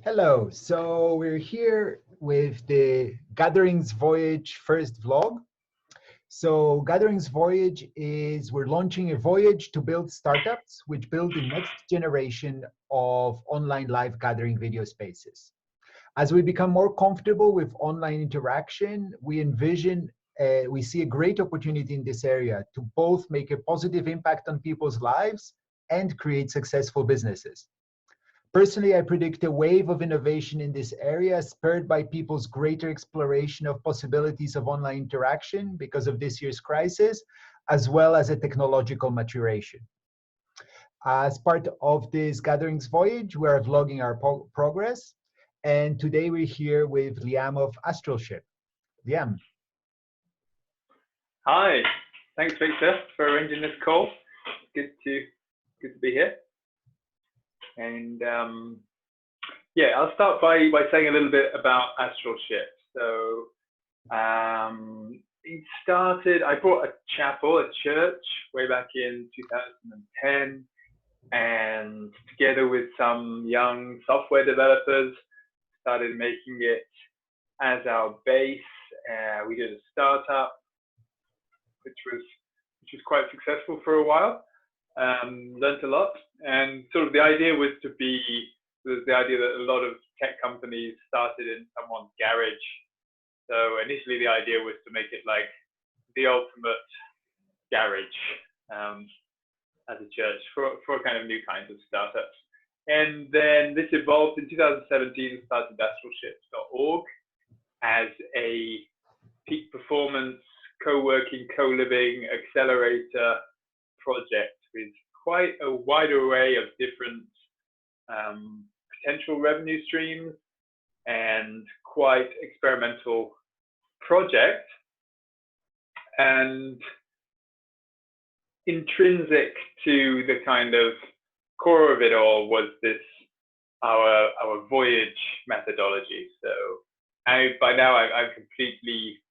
Hello. So we're here with the Gatherings Voyage first vlog. So Gatherings Voyage is we're launching a voyage to build startups which build the next generation of online live gathering video spaces. As we become more comfortable with online interaction, we see a great opportunity in this area to both make a positive impact on people's lives and create successful businesses. Personally, I predict a wave of innovation in this area spurred by people's greater exploration of possibilities of online interaction because of this year's crisis, as well as a technological maturation. As part of this gatherings voyage, we are vlogging our progress. And today we're here with Liam of Astralship. Liam. Hi, thanks Victor for arranging this call. Good to be here. And yeah, I'll start by saying a little bit about Astralship. So it started, I brought a church way back in 2010, and together with some young software developers, started making it as our base. We did a startup, which was quite successful for a while. Learned a lot, and sort of the idea was the idea that a lot of tech companies started in someone's garage. So initially the idea was to make it like the ultimate garage as a church for kind of new kinds of startups. And then this evolved in 2017, started astralship.org as a peak performance co-working, co-living accelerator project with quite a wide array of different potential revenue streams and quite experimental project. And intrinsic to the kind of core of it all was this our voyage methodology. So by now I'm completely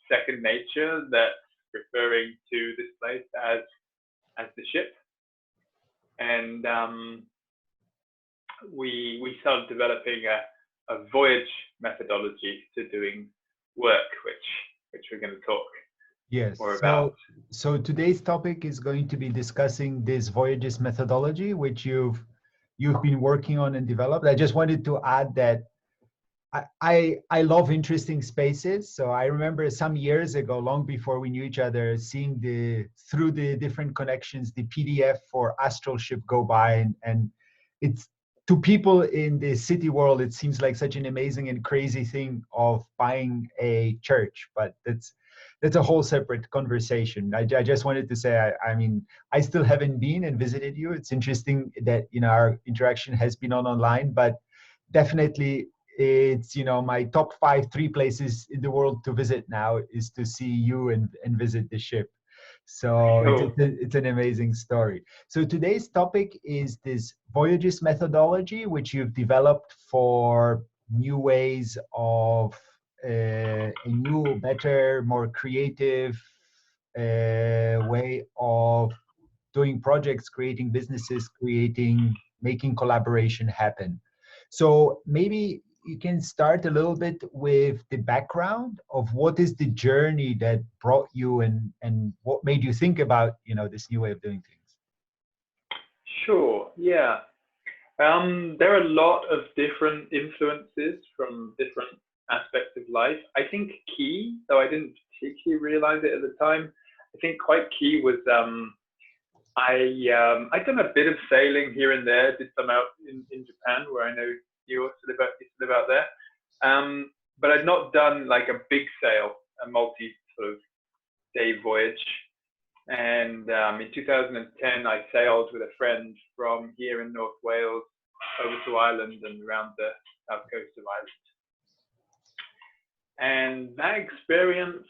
second nature that's referring to this place as the ship. And we started developing a voyage methodology to doing work, which we're going to talk more about. So today's topic is going to be discussing this Voyages methodology, which you've been working on and developed. I just wanted to add that I love interesting spaces. So I remember some years ago, long before we knew each other, seeing through the different connections, the PDF for Astralship go by, and it's, to people in the city world, it seems like such an amazing and crazy thing of buying a church, but that's a whole separate conversation. I just wanted to say, I mean, I still haven't been and visited you. It's interesting that, our interaction has been online, but definitely it's, my top 3 places in the world to visit now is to see you and visit the ship. So it's an amazing story. So today's topic is this Voyages methodology, which you've developed for new ways of a new, better, more creative way of doing projects, creating businesses, making collaboration happen. So maybe you can start a little bit with the background of what is the journey that brought you and what made you think about, this new way of doing things. Sure, yeah. There are a lot of different influences from different aspects of life. I think key, though I didn't particularly realize it at the time, I think quite key was I'd done a bit of sailing here and there, did some out in Japan, where I know you also live out there. But I'd not done like a big sail, a multi sort of day voyage. And in 2010, I sailed with a friend from here in North Wales over to Ireland and around the south coast of Ireland. And that experience,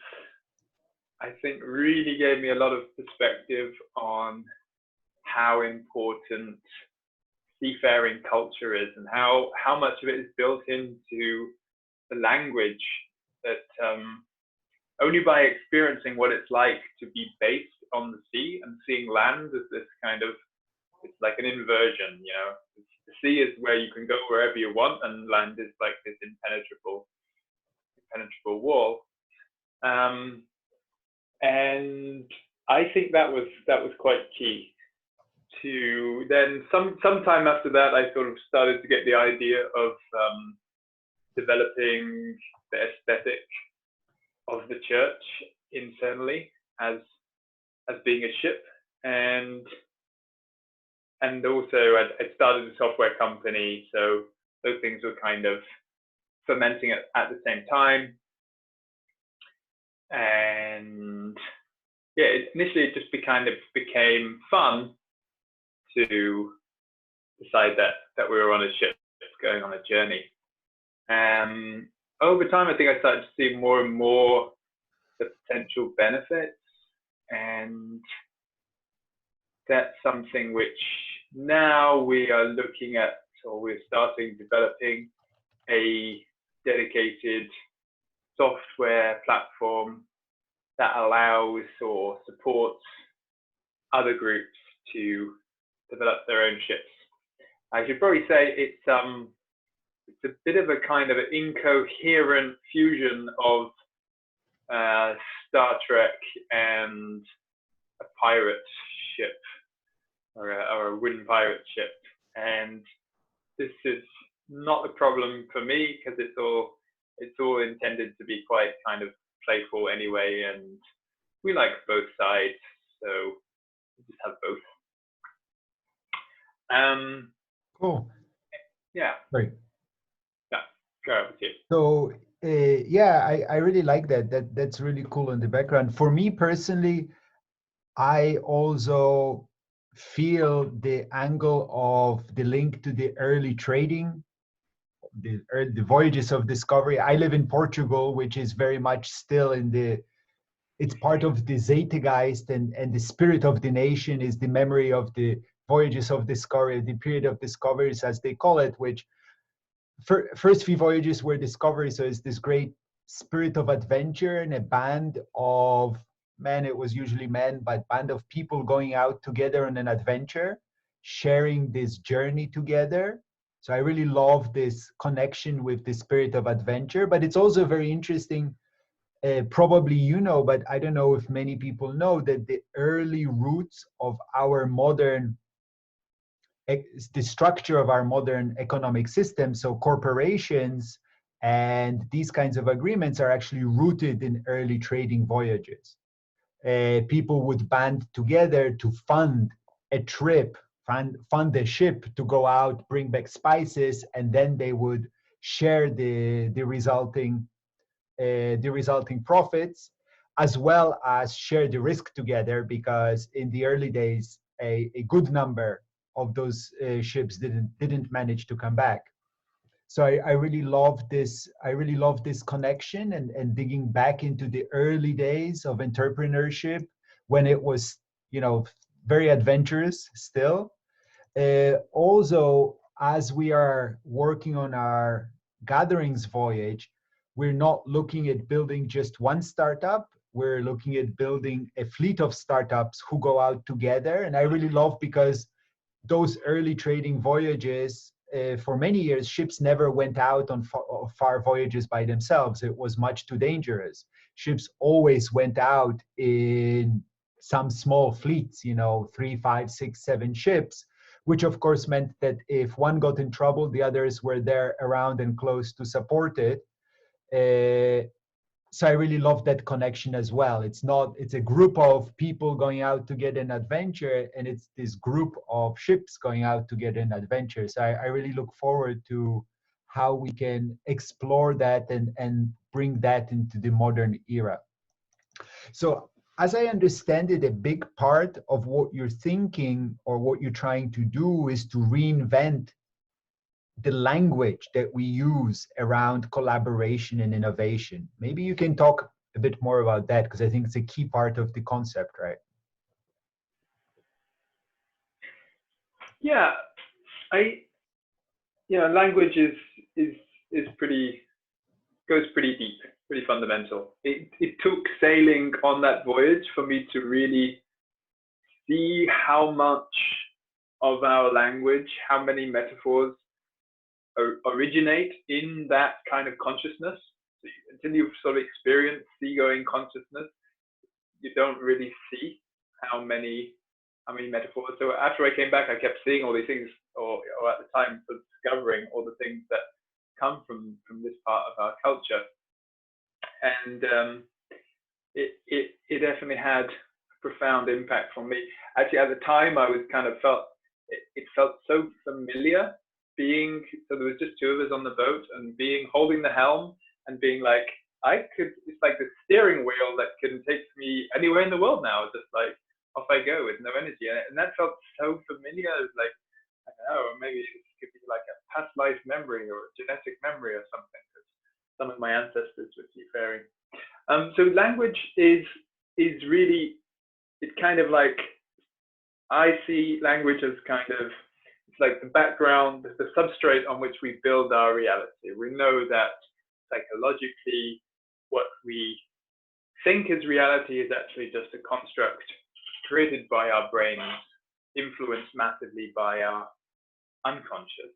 I think, really gave me a lot of perspective on how important seafaring culture is and how much of it is built into the language that only by experiencing what it's like to be based on the sea and seeing land as this kind of it's like an inversion, you know. The sea is where you can go wherever you want, and land is like this impenetrable wall. And I think that was quite key. To then sometime after that, I sort of started to get the idea of developing the aesthetic of the church internally as being a ship, and also I started a software company, so those things were kind of fermenting at the same time. And yeah, initially it just became fun to decide that we were on a ship going on a journey. Over time, I think I started to see more and more the potential benefits, and that's something which now we are looking at, or we're starting developing a dedicated software platform that allows or supports other groups to develop their own ships. I should probably say it's a bit of a kind of an incoherent fusion of Star Trek and a pirate ship, or a wooden pirate ship. And this is not a problem for me, because it's all intended to be quite kind of playful anyway, and we like both sides, so we just have both. Cool. Yeah. Great. Yeah. Go over to you. So yeah, I really like that. That's really cool in the background. For me personally, I also feel the angle of the link to the early trading, the voyages of discovery. I live in Portugal, which is very much still it's part of the Zeitgeist, and the spirit of the nation is the memory of the voyages of discovery, the period of discoveries, as they call it, which first few voyages were discovery. So it's this great spirit of adventure, and a band of men, it was usually men, but band of people going out together on an adventure, sharing this journey together. So I really love this connection with the spirit of adventure. But it's also very interesting, probably you know, but I don't know if many people know, that the early roots of our modern, the structure of our modern economic system, so corporations and these kinds of agreements, are actually rooted in early trading voyages. People would band together to fund a trip, fund a ship to go out, bring back spices, and then they would share the resulting profits, as well as share the risk together, because in the early days, a good number of those ships didn't manage to come back. So I really love this. I really love this connection, and digging back into the early days of entrepreneurship, when it was, very adventurous still. Also, as we are working on our gatherings voyage, we're not looking at building just one startup. We're looking at building a fleet of startups who go out together. And I really love, because those early trading voyages, for many years, ships never went out on far voyages by themselves. It was much too dangerous. Ships always went out in some small fleets, 3, 5, 6, 7 ships, which of course meant that if one got in trouble, the others were there around and close to support it. So I really love that connection as well. It's a group of people going out to get an adventure, and it's this group of ships going out to get an adventure. So I really look forward to how we can explore that and bring that into the modern era. So as I understand it, a big part of what you're thinking, or what you're trying to do, is to reinvent the language that we use around collaboration and innovation. Maybe you can talk a bit more about that, because I think it's a key part of the concept, right? Yeah, language goes pretty deep, pretty fundamental. It took sailing on that voyage for me to really see how much of our language, how many metaphors originate in that kind of consciousness. So until you've sort of experienced seagoing consciousness, you don't really see how many metaphors. So after I came back, I kept seeing all these things, or at the time, sort of discovering all the things that come from this part of our culture. And it definitely had a profound impact on me. Actually, at the time, I was kind of it felt so familiar being, so there was just two of us on the boat and holding the helm and being like, it's like the steering wheel that can take me anywhere in the world now, just like off I go with no energy. And that felt so familiar. It's like, I don't know, maybe it could be like a past life memory or a genetic memory or something, because some of my ancestors were seafaring. So language is really, it's kind of like, I see language as kind of, it's like the background, the substrate on which we build our reality. We know that psychologically, what we think is reality is actually just a construct created by our brains, influenced massively by our unconscious.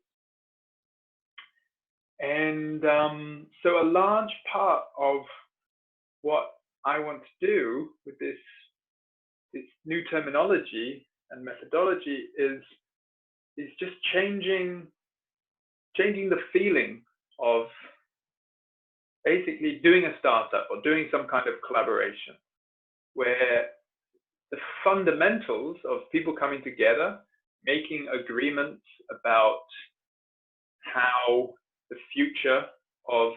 And so a large part of what I want to do with this new terminology and methodology is just changing the feeling of basically doing a startup or doing some kind of collaboration, where the fundamentals of people coming together, making agreements about how the future of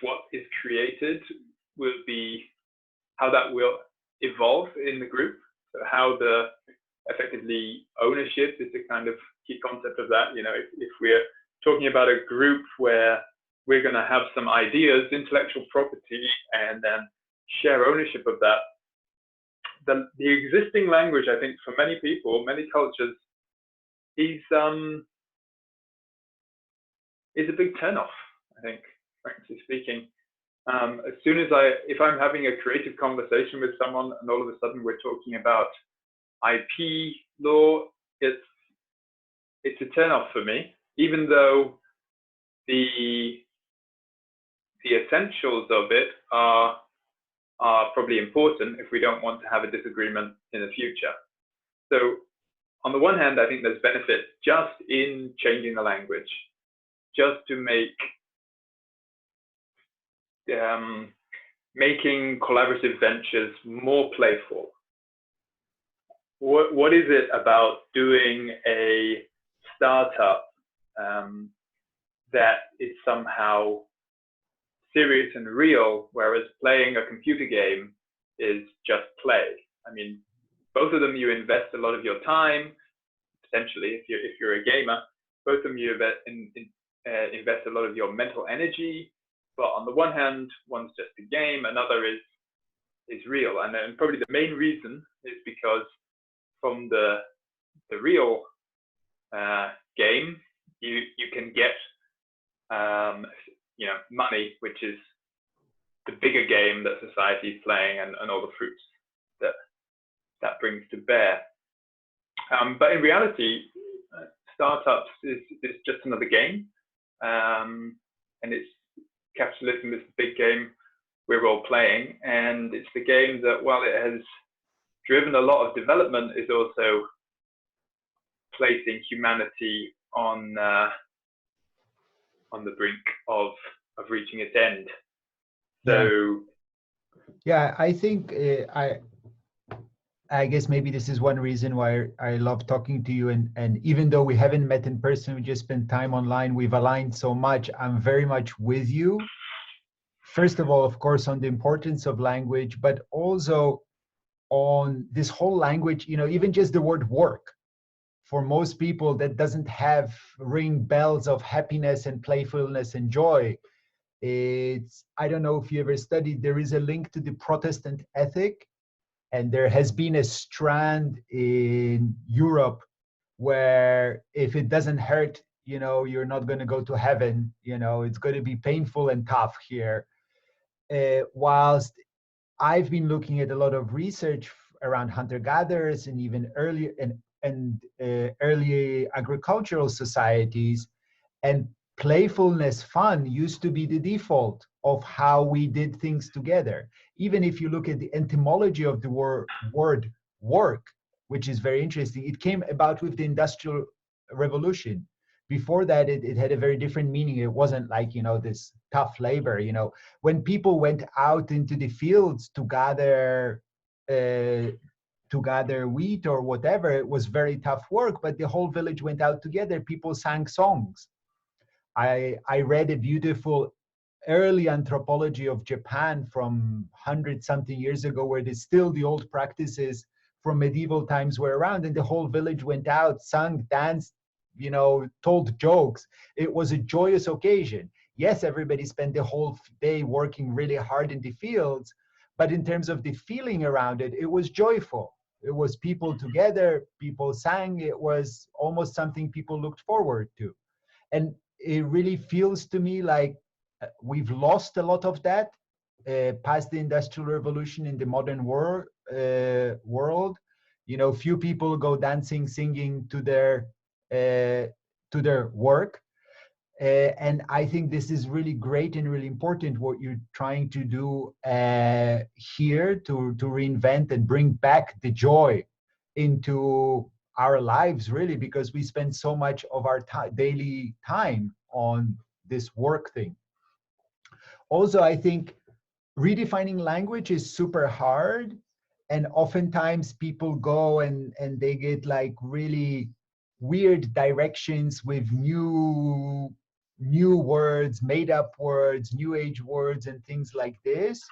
what is created will be, how that will evolve in the group. So how effectively ownership is the kind of key concept of that. You know, if we're talking about a group where we're going to have some ideas, intellectual property, and then share ownership of that, the existing language, I think, for many people, many cultures, is a big turnoff, I think, frankly speaking. As soon as if I'm having a creative conversation with someone and all of a sudden we're talking about IP law, it's a turnoff for me, even though the essentials of it are probably important if we don't want to have a disagreement in the future. So on the one hand, I think there's benefit just in changing the language, just to making collaborative ventures more playful. What is it about doing a startup that is somehow serious and real, whereas playing a computer game is just play? I mean, both of them you invest a lot of your time, potentially, if you're a gamer. Both of them you invest a lot of your mental energy. But on the one hand, one's just a game, another is real. And probably the main reason is because from the real game, you can get money, which is the bigger game that society is playing, and all the fruits that brings to bear. But in reality, startups is just another game, and it's capitalism is the big game we're all playing, and it's the game that, while it has driven a lot of development, is also placing humanity on the brink of reaching its end. So yeah, I think I guess maybe this is one reason why I love talking to you, and even though we haven't met in person, we just spent time online, we've aligned so much. I'm very much with you. First of all, of course, on the importance of language, but also on this whole language, even just the word work. For most people, that doesn't have ring bells of happiness and playfulness and joy. I don't know if you ever studied, there is a link to the Protestant ethic, and there has been a strand in Europe where if it doesn't hurt, you're not going to go to heaven. It's going to be painful and tough here. Whilst I've been looking at a lot of research around hunter-gatherers and even earlier, and early agricultural societies, and playfulness, fun used to be the default of how we did things together. Even if you look at the etymology of the word work, which is very interesting, it came about with the Industrial Revolution. Before that, it had a very different meaning. It wasn't like, this tough labor. When people went out into the fields uh, to gather wheat or whatever, it was very tough work, but the whole village went out together. People sang songs. I read a beautiful early anthropology of Japan from 100 something years ago, where there's still the old practices from medieval times were around, and the whole village went out, sung, danced, told jokes. It was a joyous occasion. Yes, everybody spent the whole day working really hard in the fields, but in terms of the feeling around it, it was joyful. It was people together, people sang. It was almost something people looked forward to. And it really feels to me like we've lost a lot of that past the Industrial Revolution in the modern world. Few people go dancing, singing to their work. And I think this is really great and really important what you're trying to do here to reinvent and bring back the joy into our lives, really, because we spend so much of our daily time on this work thing. Also, I think redefining language is super hard, and oftentimes people go and they get like really weird directions with new words, made up words, new age words, and things like this.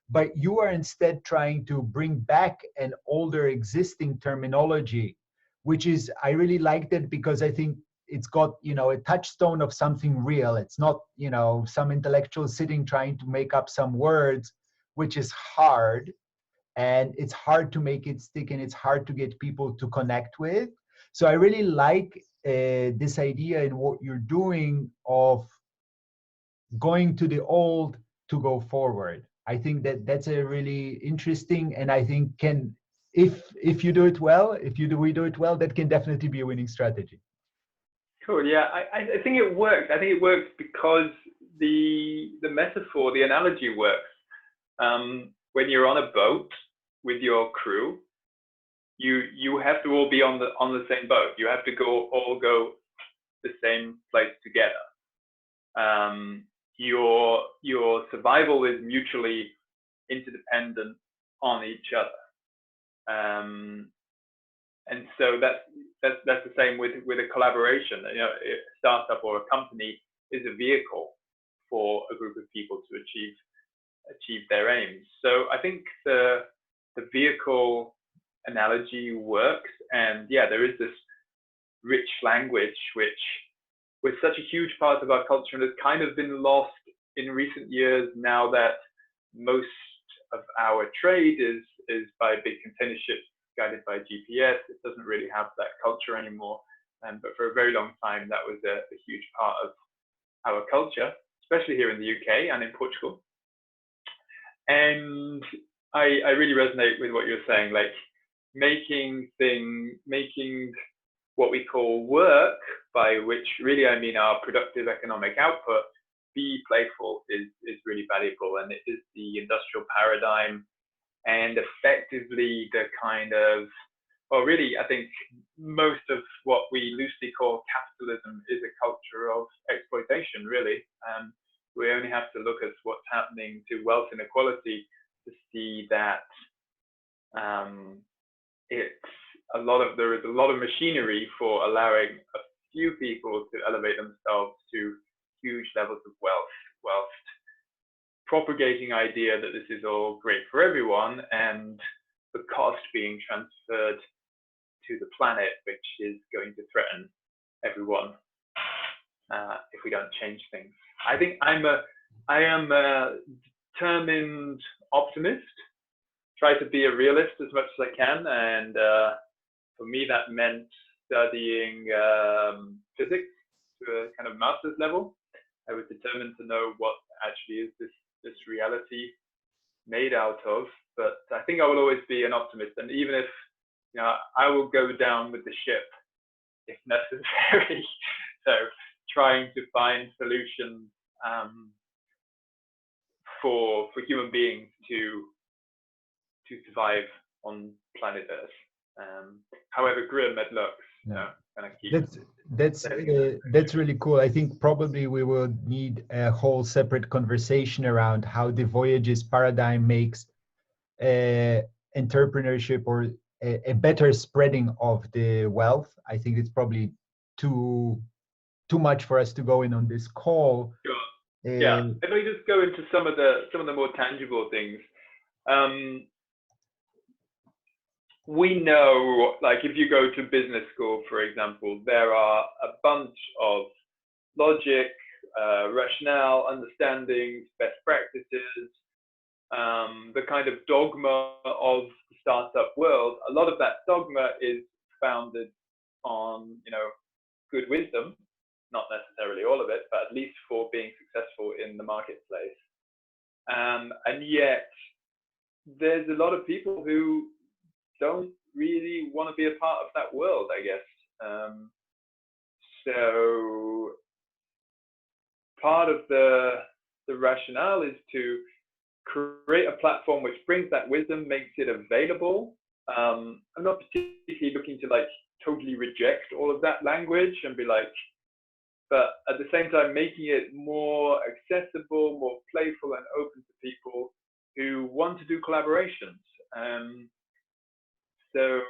But you are instead trying to bring back an older existing terminology, which is, I really liked it because I think it's got, a touchstone of something real. It's not, some intellectual sitting trying to make up some words, which is hard. And it's hard to make it stick, and it's hard to get people to connect with. So I really like this idea in what you're doing of going to the old to go forward. I think that that's a really interesting, and I think if you do it well, we do it well, that can definitely be a winning strategy. Cool. Yeah, I think it works. I think it works because the metaphor, the analogy works. When you're on a boat with your crew, you have to all be on the same boat. You have to all go the same place together. Your survival is mutually interdependent on each other. And so that's the same with a collaboration. A startup or a company is a vehicle for a group of people to achieve their aims. So I think the vehicle analogy works, and yeah, there is this rich language which was such a huge part of our culture and has kind of been lost in recent years, now that most of our trade is by big container ships guided by GPS. It doesn't really have that culture anymore. But for a very long time, that was a huge part of our culture, especially here in the UK and in Portugal. And I really resonate with what you're saying, like making what we call work, by which really I mean our productive economic output, be playful is really valuable. And it is the industrial paradigm, and effectively the kind of, well, really, I think most of what we loosely call capitalism is a culture of exploitation, really. We only have to look at what's happening to wealth inequality to see that there is a lot of machinery for allowing a few people to elevate themselves to huge levels of wealth, whilst propagating idea that this is all great for everyone, and the cost being transferred to the planet, which is going to threaten everyone if we don't change things. I think I am a determined optimist. Try to be a realist as much as I can, and for me that meant studying physics to a kind of master's level. I was determined to know what actually is this reality made out of. But I think I will always be an optimist, and even if I will go down with the ship if necessary. So trying to find solutions for human beings to survive on planet Earth. However grim it looks, kind of keep. That's really cool. I think probably we will need a whole separate conversation around how the Voyages paradigm makes entrepreneurship or a better spreading of the wealth. I think it's probably too much for us to go in on this call. Sure. Yeah, if I just go into some of the more tangible things. We know, like if you go to business school, for example, there are a bunch of logic, rationale, understandings, best practices, the kind of dogma of the startup world. A lot of that dogma is founded on, good wisdom, not necessarily all of it, but at least for being successful in the marketplace. And yet there's a lot of people who don't really want to be a part of that world, I guess. So part of the rationale is to create a platform which brings that wisdom, makes it available. I'm not particularly looking to totally reject all of that language and be but at the same time making it more accessible, more playful and open to people who want to do collaborations. So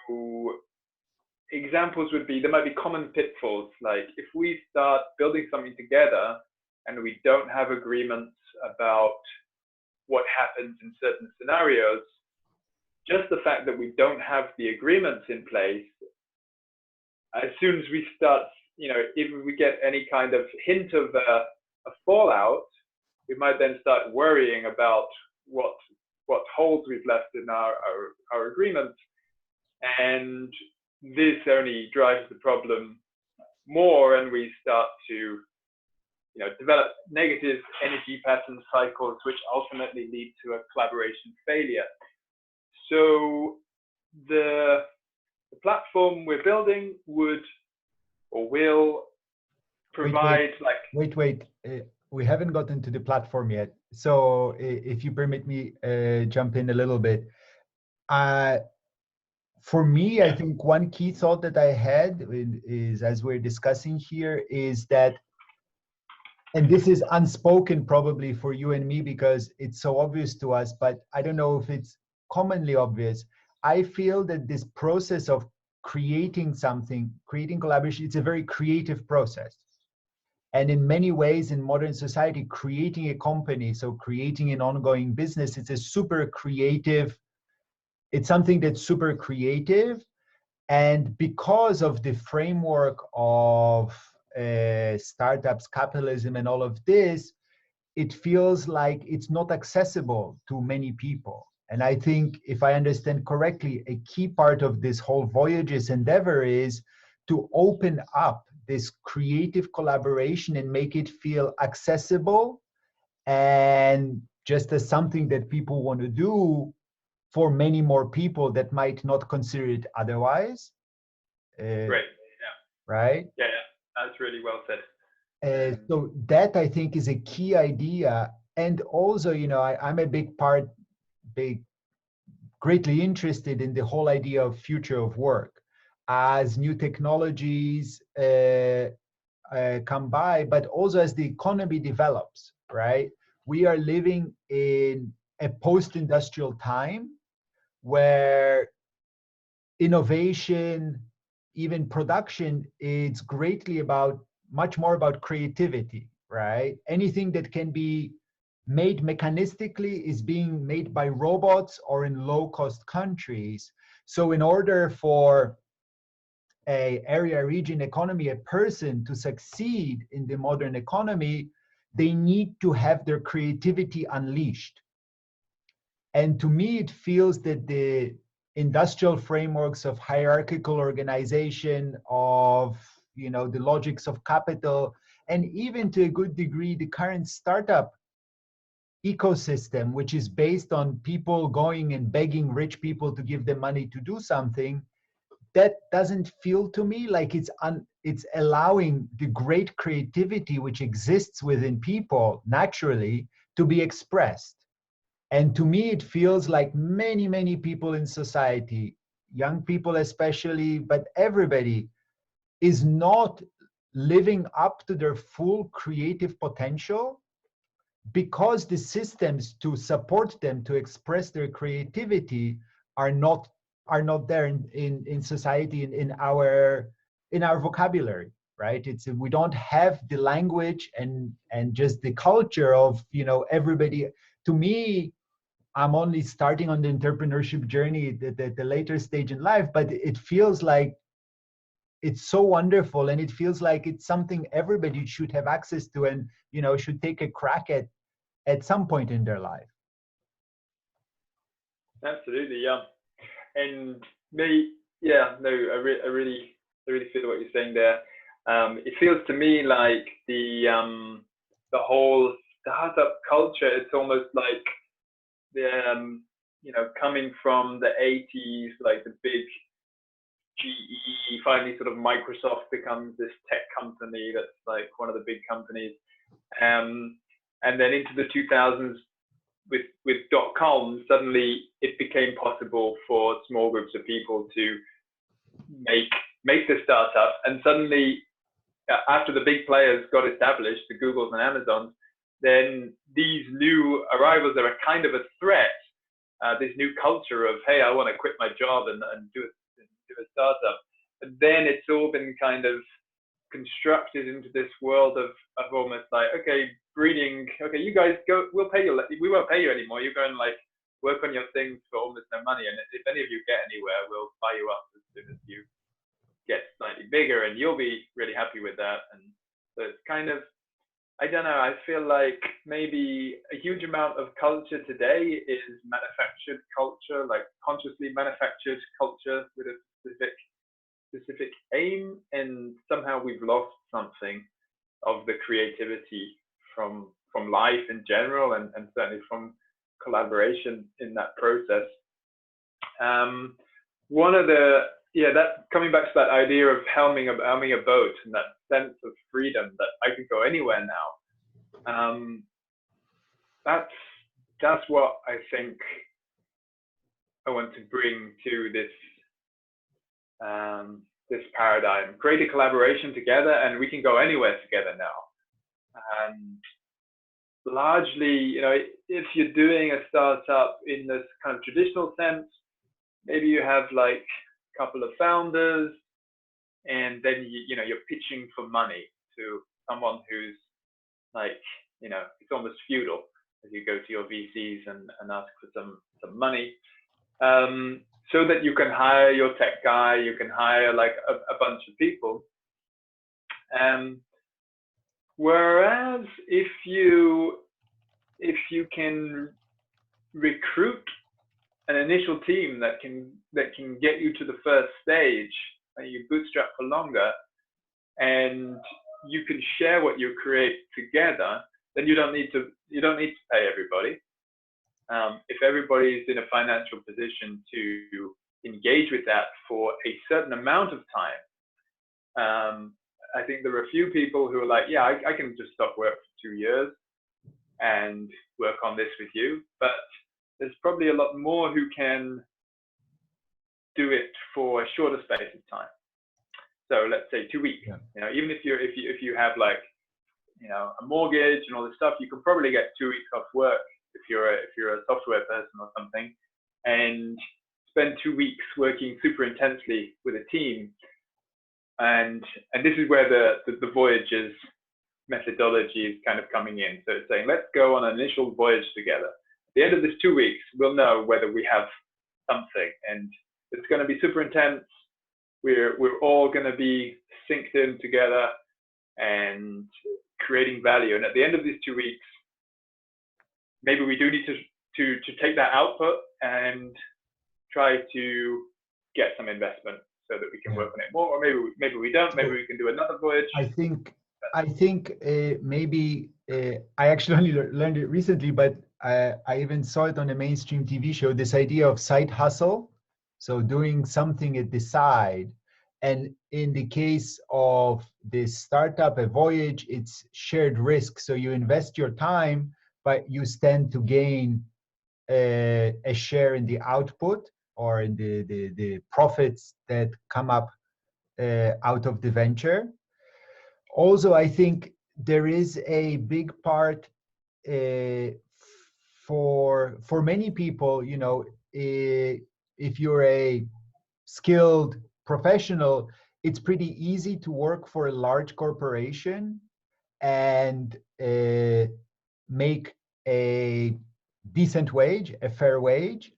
examples would be, there might be common pitfalls, like if we start building something together and we don't have agreements about what happens in certain scenarios, just the fact that we don't have the agreements in place, as soon as we start, if we get any kind of hint of a fallout, we might then start worrying about what holes we've left in our agreements. And this only drives the problem more, and we start to develop negative energy pattern cycles, which ultimately lead to a collaboration failure. So the platform we're building would or will provide wait, we haven't gotten to the platform yet. So if you permit me jump in a little bit. For me, I think one key thought that I had is, as we're discussing here, is that, and this is unspoken probably for you and me because it's so obvious to us, but I don't know if it's commonly obvious. I feel that this process of creating something, creating collaboration, it's a very creative process. And in many ways in modern society, creating a company, so creating an ongoing business, it's a super creative, it's something that's super creative. And because of the framework of startups, capitalism, and all of this, it feels like it's not accessible to many people. And I think, if I understand correctly, a key part of this whole Voyages endeavor is to open up this creative collaboration and make it feel accessible and just as something that people want to do for many more people that might not consider it otherwise. Great. Right? Yeah, that's really well said. So that, I think, is a key idea. And also, I'm greatly interested in the whole idea of future of work as new technologies come by, but also as the economy develops, right? We are living in a post-industrial time where innovation, even production, it's greatly much more about creativity, right? Anything that can be made mechanistically is being made by robots or in low-cost countries. So in order for a area, region, economy, a person to succeed in the modern economy, they need to have their creativity unleashed. And to me, it feels that the industrial frameworks of hierarchical organization, of the logics of capital, and even to a good degree, the current startup ecosystem, which is based on people going and begging rich people to give them money to do something, that doesn't feel to me like it's allowing the great creativity which exists within people naturally to be expressed. And to me, it feels like many people in society, young people especially, but everybody, is not living up to their full creative potential because the systems to support them to express their creativity are not there in society, in our vocabulary, right? It's we don't have the language and just the culture of, you know, everybody. To me, I'm only starting on the entrepreneurship journey, the later stage in life, but it feels like it's so wonderful, and it feels like it's something everybody should have access to, and, you know, should take a crack at some point in their life. Absolutely, yeah. And me, yeah, no, I really feel what you're saying there. It feels to me like the whole startup culture, it's almost like the you know, coming from the 80s, like the big GE, finally sort of Microsoft becomes this tech company that's like one of the big companies, and then into the 2000s with .com, suddenly it became possible for small groups of people to make the startup, and suddenly after the big players got established, the Googles and Amazons, then these new arrivals are a kind of a threat. This new culture of, hey, I want to quit my job and do a startup. But then it's all been kind of constructed into this world of almost like, okay, breeding, okay, you guys go, we'll pay you, we won't pay you anymore. You go and like work on your things for almost no money. And if any of you get anywhere, we'll buy you up as soon as you get slightly bigger, and you'll be really happy with that. And so it's kind of, I don't know, I feel like maybe a huge amount of culture today is manufactured culture, like consciously manufactured culture with a specific aim, and somehow we've lost something of the creativity from life in general, and certainly from collaboration in that process. One of the, yeah, that coming back to that idea of helming a boat and that sense of freedom that I can go anywhere now. That's what I think I want to bring to this this paradigm. Create a collaboration together, and we can go anywhere together now. And largely, you know, if you're doing a startup in this kind of traditional sense, maybe you have like a couple of founders, and then you know, you're pitching for money to someone who's like, you know, it's almost feudal as you go to your VCs and ask for some money, so that you can hire your tech guy, you can hire like a bunch of people. Whereas if you can recruit an initial team that can get you to the first stage, and you bootstrap for longer, and you can share what you create together, then you don't need to pay everybody. If everybody is in a financial position to engage with that for a certain amount of time, I think there are a few people who are like, yeah, I can just stop work for 2 years and work on this with you. But there's probably a lot more who can do it for a shorter space of time. So let's say 2 weeks. Yeah. You know, even if you have like, you know, a mortgage and all this stuff, you can probably get 2 weeks off work if you're a software person or something, and spend 2 weeks working super intensely with a team. And this is where the Voyages methodology is kind of coming in. So it's saying, let's go on an initial voyage together. At the end of this 2 weeks, we'll know whether we have something, and it's going to be super intense. We're all going to be synced in together and creating value. And at the end of these 2 weeks, maybe we do need to take that output and try to get some investment so that we can work on it more, or maybe we don't. Maybe we can do another voyage. I think maybe I actually only learned it recently, but I even saw it on a mainstream TV show. This idea of side hustle, So doing something at the side. And in the case of this startup, a Voyage, it's shared risk. So you invest your time, but you stand to gain a share in the output or in the profits that come up out of the venture. Also, I think there is a big part uh, for many people, you know, if you're a skilled professional, it's pretty easy to work for a large corporation and make a decent wage, a fair wage.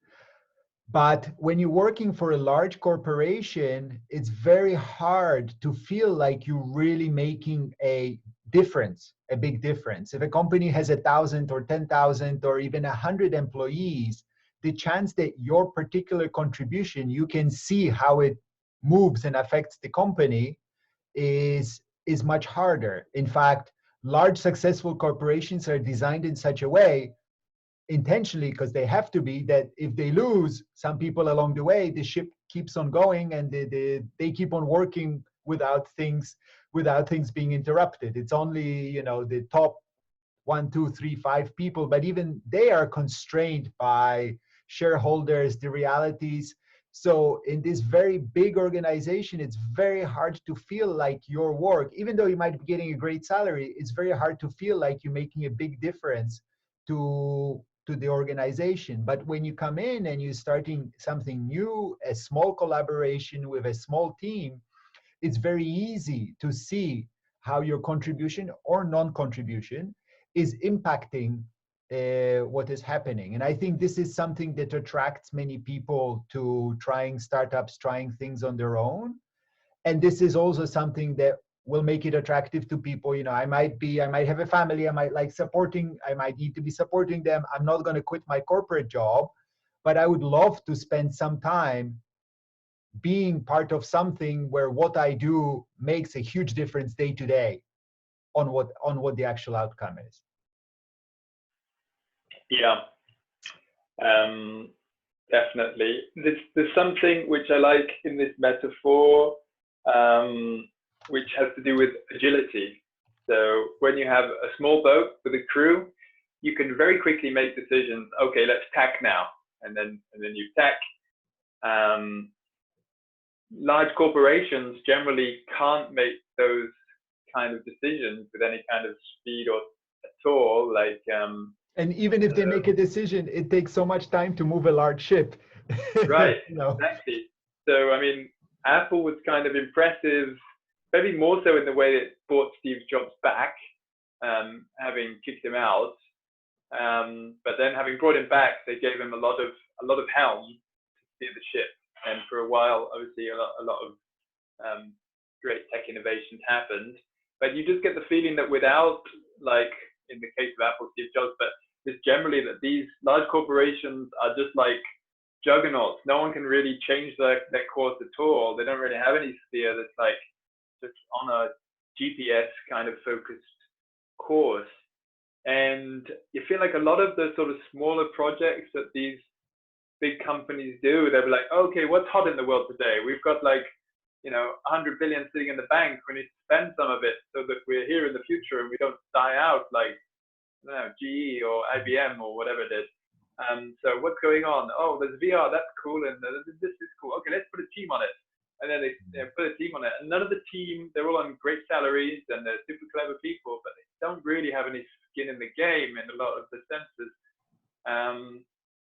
But when you're working for a large corporation, it's very hard to feel like you're really making a difference, a big difference. If a company has 1,000 or 10,000 or even 100 employees, the chance that your particular contribution, you can see how it moves and affects the company is much harder. In fact, large successful corporations are designed in such a way intentionally because they have to be that if they lose some people along the way, the ship keeps on going and they keep on working without things being interrupted. It's only, you know, the top 1, 2, 3, 5 people, but even they are constrained by shareholders, the realities. So in this very big organization, it's very hard to feel like your work, even though you might be getting a great salary, it's very hard to feel like you're making a big difference to the organization. But when you come in and you're starting something new, a small collaboration with a small team, it's very easy to see how your contribution or non-contribution is impacting what is happening. And I think this is something that attracts many people to trying startups, trying things on their own. And this is also something that will make it attractive to people. You know, I might have a family, I might need to be supporting them. I'm not going to quit my corporate job, but I would love to spend some time being part of something where what I do makes a huge difference day to day on what the actual outcome is. Yeah, definitely. There's something which I like in this metaphor, which has to do with agility. So when you have a small boat with a crew, you can very quickly make decisions. Okay, let's tack now, and then you tack. Large corporations generally can't make those kind of decisions with any kind of speed or at all. Like, and even if they make a decision, it takes so much time to move a large ship. Right, you know? Exactly. So, I mean, Apple was kind of impressive, maybe more so in the way that it brought Steve Jobs back, having kicked him out. But then having brought him back, they gave him a lot of helm to steer the ship. And for a while, obviously, a lot of great tech innovations happened. But you just get the feeling that without, like in the case of Apple, Steve Jobs, but just generally that these large corporations are just like juggernauts. No one can really change their course at all. They don't really have any steer that's like just on a GPS kind of focused course. And you feel like a lot of the sort of smaller projects that these big companies do, they'll be like, okay, what's hot in the world today? We've got like, 100 billion sitting in the bank. We need to spend some of it so that we're here in the future and we don't die out like, GE or IBM or whatever it is. So what's going on? Oh, there's VR, that's cool, and this is cool. Okay, let's put a team on it. And then they put a team on it. And none of the team, they're all on great salaries and they're super clever people, but they don't really have any skin in the game in a lot of the senses.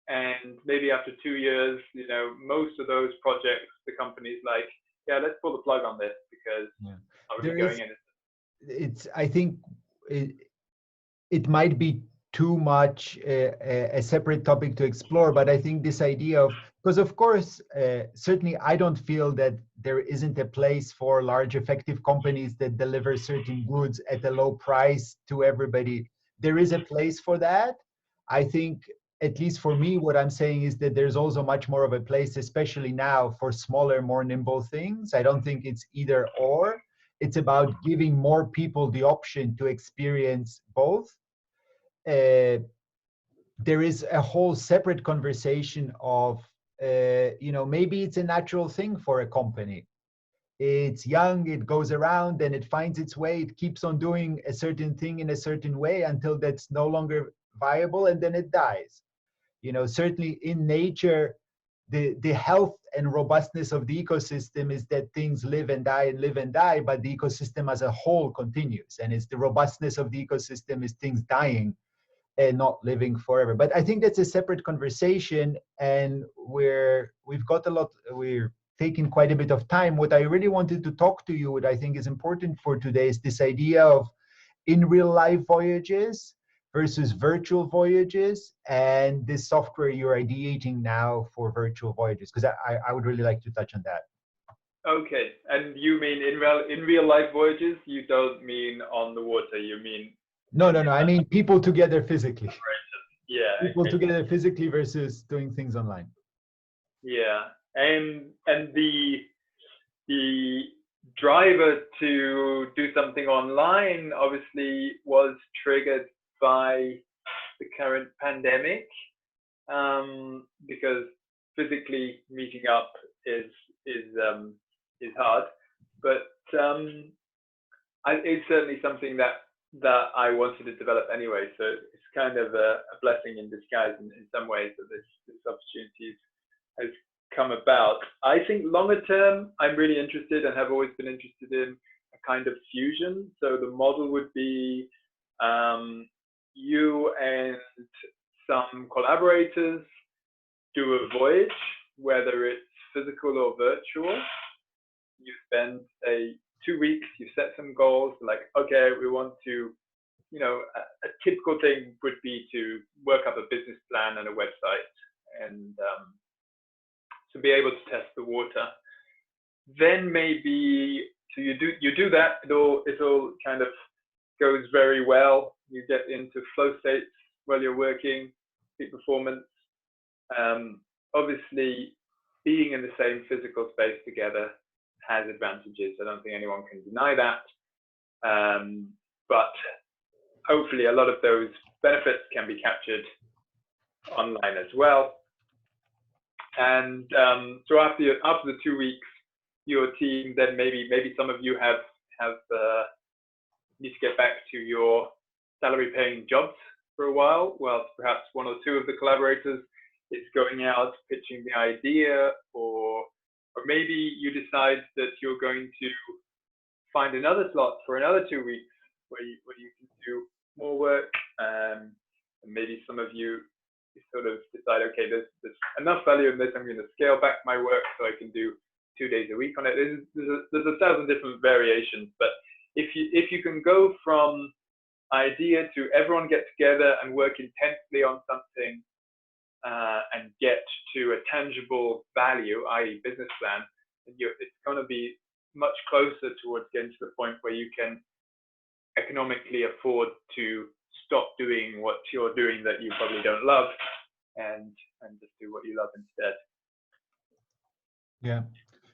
And maybe after 2 years, most of those projects, the company's like, yeah, let's pull the plug on this because I'm really going in. I think it might be too much a separate topic to explore, but I think this idea of, because of course, certainly I don't feel that there isn't a place for large effective companies that deliver certain goods at a low price to everybody. There is a place for that. I think, at least for me, what I'm saying is that there's also much more of a place, especially now, for smaller, more nimble things. I don't think it's either or. It's about giving more people the option to experience both. There is a whole separate conversation of maybe it's a natural thing for a company. It's young, it goes around and it finds its way, it keeps on doing a certain thing in a certain way until that's no longer viable, and then it dies. Certainly in nature, the health and robustness of the ecosystem is that things live and die and live and die, but the ecosystem as a whole continues. And it's the robustness of the ecosystem is things dying and not living forever. But I think that's a separate conversation, and we're taking quite a bit of time. What I really wanted to talk to you, what I think is important for today, is this idea of in real life voyages versus virtual voyages, and this software you're ideating now for virtual voyages, because I would really like to touch on that. Okay, and you mean in real life voyages? You don't mean on the water. You mean No. I mean people together physically. Yeah. People Okay. together physically versus doing things online. Yeah, and the driver to do something online obviously was triggered by the current pandemic, because physically meeting up is hard, but it's certainly something that I wanted to develop anyway. So it's kind of a blessing in disguise in some ways that this opportunity has come about. I think longer term, I'm really interested and have always been interested in a kind of fusion. So the model would be you and some collaborators do a voyage, whether it's physical or virtual. You spend 2 weeks, you set some goals, like, okay, we want to, a typical thing would be to work up a business plan and a website, and to be able to test the water. Then maybe, so you do that, it all kind of goes very well. You get into flow states while you're working, peak performance. Obviously, being in the same physical space together has advantages. I don't think anyone can deny that. But hopefully a lot of those benefits can be captured online as well. And so after the 2 weeks, your team, then maybe some of you have need to get back to your salary paying jobs for a while, whilst perhaps one or two of the collaborators is going out pitching the idea, or maybe you decide that you're going to find another slot for another 2 weeks where you can do more work, and maybe some of you sort of decide, okay, there's enough value in this, I'm going to scale back my work so I can do 2 days a week on it. There's 1,000 different variations, but if you can go from idea to everyone get together and work intensely on something, and get to a tangible value, i.e. business plan, it's going to be much closer towards getting to the point where you can economically afford to stop doing what you're doing that you probably don't love, and just do what you love instead.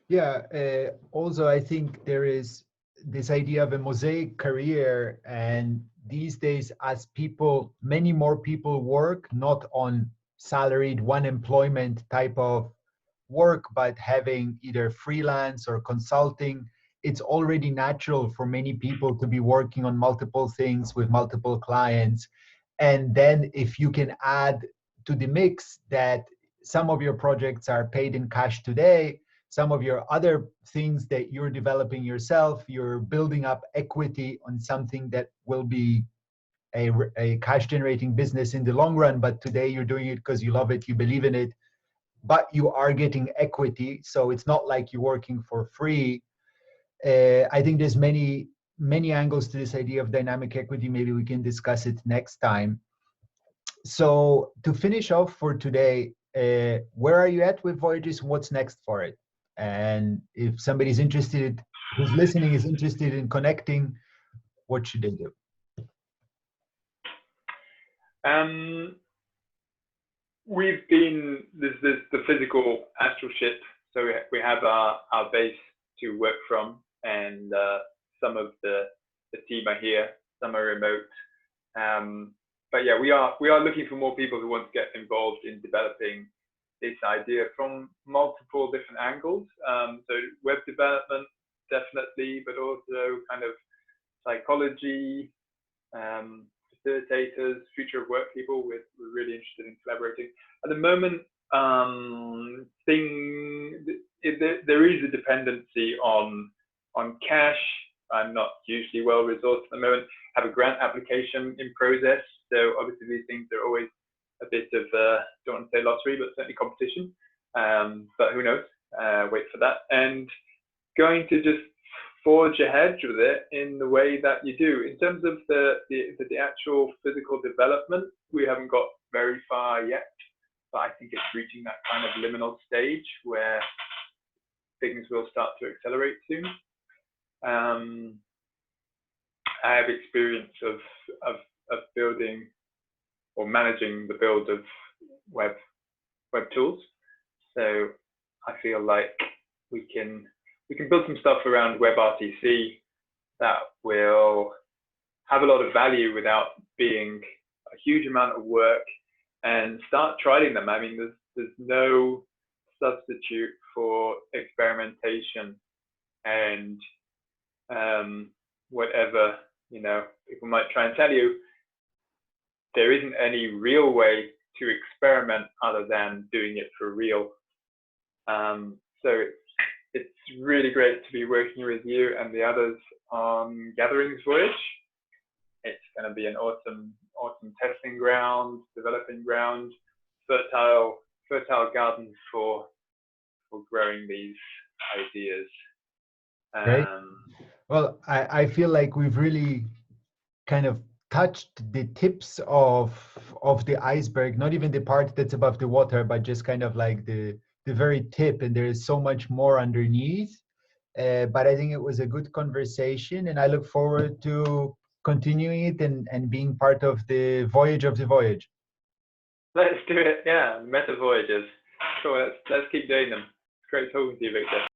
Yeah. Also, I think there is this idea of a mosaic career, and these days, as many more people work not on salaried one employment type of work, but having either freelance or consulting, it's already natural for many people to be working on multiple things with multiple clients. And then if you can add to the mix that some of your projects are paid in cash today, some of your other things that you're developing yourself, you're building up equity on something that will be a cash generating business in the long run, but today you're doing it because you love it, you believe in it, but you are getting equity. So it's not like you're working for free. I think there's many angles to this idea of dynamic equity. Maybe we can discuss it next time. So to finish off for today, where are you at with Voyages? What's next for it? And if somebody's interested, who's listening is interested in connecting, what should they do? We've been, there's the physical Astralship, so we have our base to work from, and some of the team are here, some are remote. But yeah, we are looking for more people who want to get involved in developing this idea from multiple different angles. So web development, definitely, but also kind of psychology, facilitators, future of work people. We're really interested in collaborating. At the moment, there is a dependency on cash. I'm not hugely well resourced at the moment. Have a grant application in process. So obviously these things are always a bit of, don't want to say lottery, but certainly competition. But who knows? Wait for that. And going to just forge ahead with it in the way that you do. In terms of the actual physical development, we haven't got very far yet, but I think it's reaching that kind of liminal stage where things will start to accelerate soon. I have experience of building or managing the build of web tools, so I feel like we can build some stuff around WebRTC that will have a lot of value without being a huge amount of work, and start trialing them. I mean, there's no substitute for experimentation and whatever, people might try and tell you, there isn't any real way to experiment other than doing it for real. So it's really great to be working with you and the others on Gatherings Voyage. It's going to be an awesome testing ground, developing ground, fertile garden for growing these ideas. Great. Well, I feel like we've really kind of touched the tips of the iceberg, not even the part that's above the water, but just kind of like the very tip, and there is so much more underneath. But I think it was a good conversation, and I look forward to continuing it and being part of the voyage of the voyage. Let's do it. Yeah, Meta Voyages. Sure, let's keep doing them. It's great talking to you, Victor.